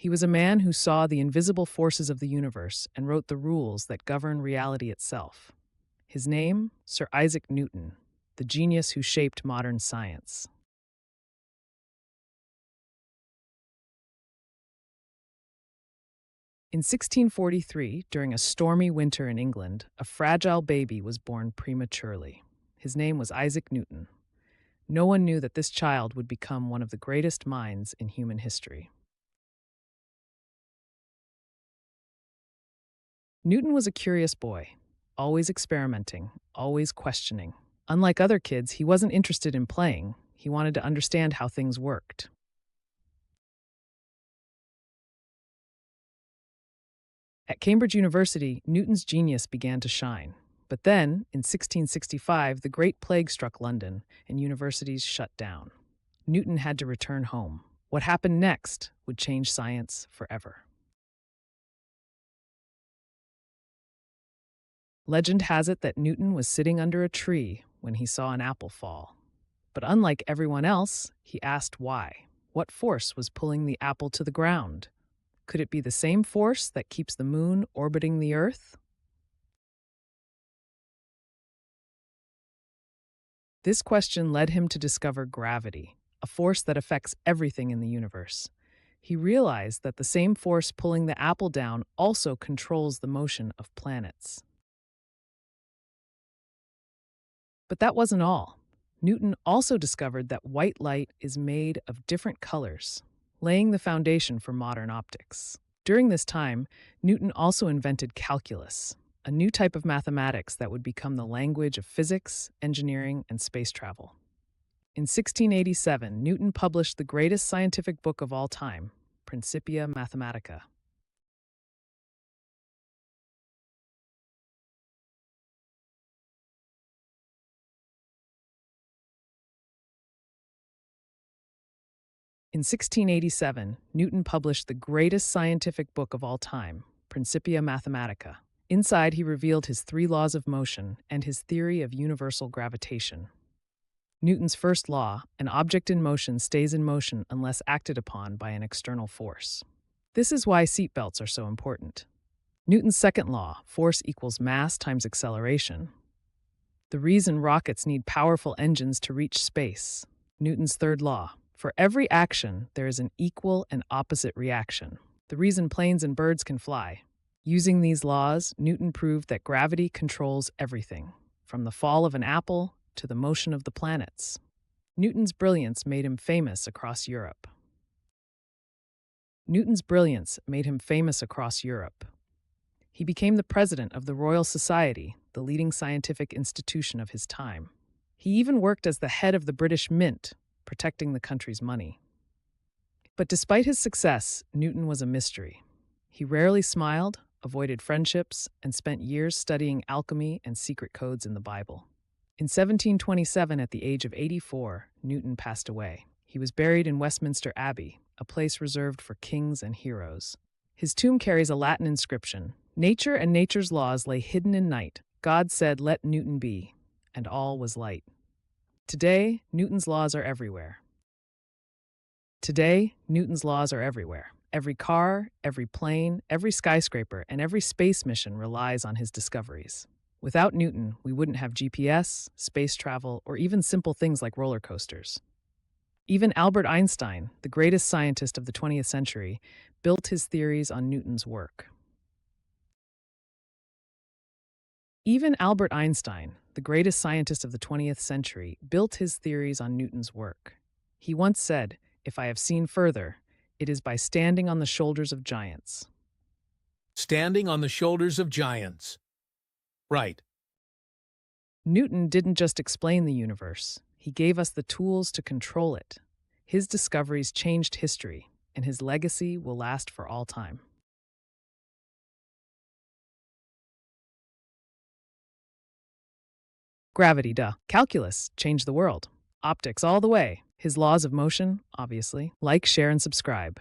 He was a man who saw the invisible forces of the universe and wrote the rules that govern reality itself. His name, Sir Isaac Newton, the genius who shaped modern science. In 1643, during a stormy winter in England, a fragile baby was born prematurely. His name was Isaac Newton. No one knew that this child would become one of the greatest minds in human history. Newton was a curious boy, always experimenting, always questioning. Unlike other kids, he wasn't interested in playing. He wanted to understand how things worked. At Cambridge University, Newton's genius began to shine. But then, in 1665, the Great Plague struck London, and universities shut down. Newton had to return home. What happened next would change science forever. Legend has it that Newton was sitting under a tree when he saw an apple fall. But unlike everyone else, he asked why. What force was pulling the apple to the ground? Could it be the same force that keeps the moon orbiting the Earth? This question led him to discover gravity, a force that affects everything in the universe. He realized that the same force pulling the apple down also controls the motion of planets. But that wasn't all. Newton also discovered that white light is made of different colors, laying the foundation for modern optics. During this time, Newton also invented calculus, a new type of mathematics that would become the language of physics, engineering, and space travel. In 1687, Newton published the greatest scientific book of all time, Principia Mathematica. In 1687, Newton published the greatest scientific book of all time, Principia Mathematica. Inside, he revealed his three laws of motion and his theory of universal gravitation. Newton's first law, an object in motion stays in motion unless acted upon by an external force. This is why seatbelts are so important. Newton's second law, force equals mass times acceleration. The reason rockets need powerful engines to reach space. Newton's third law, for every action, there is an equal and opposite reaction. The reason planes and birds can fly. Using these laws, Newton proved that gravity controls everything, from the fall of an apple to the motion of the planets. Newton's brilliance made him famous across Europe. Newton's brilliance made him famous across Europe. He became the president of the Royal Society, the leading scientific institution of his time. He even worked as the head of the British Mint, protecting the country's money. But despite his success, Newton was a mystery. He rarely smiled, avoided friendships, and spent years studying alchemy and secret codes in the Bible. In 1727, at the age of 84, Newton passed away. He was buried in Westminster Abbey, a place reserved for kings and heroes. His tomb carries a Latin inscription, "Nature and nature's laws lay hidden in night. God said, 'Let Newton be,' and all was light." Today, Newton's laws are everywhere. Today, Newton's laws are everywhere. Every car, every plane, every skyscraper, and every space mission relies on his discoveries. Without Newton, we wouldn't have GPS, space travel, or even simple things like roller coasters. Even Albert Einstein, the greatest scientist of the 20th century, built his theories on Newton's work. Even Albert Einstein, the greatest scientist of the 20th century, built his theories on Newton's work. He once said, "If I have seen further, it is by standing on the shoulders of giants." Standing on the shoulders of giants. Right. Newton didn't just explain the universe, he gave us the tools to control it. His discoveries changed history, and his legacy will last for all time. Gravity, duh. Calculus changed the world. Optics all the way. His laws of motion, obviously. Like, share, and subscribe.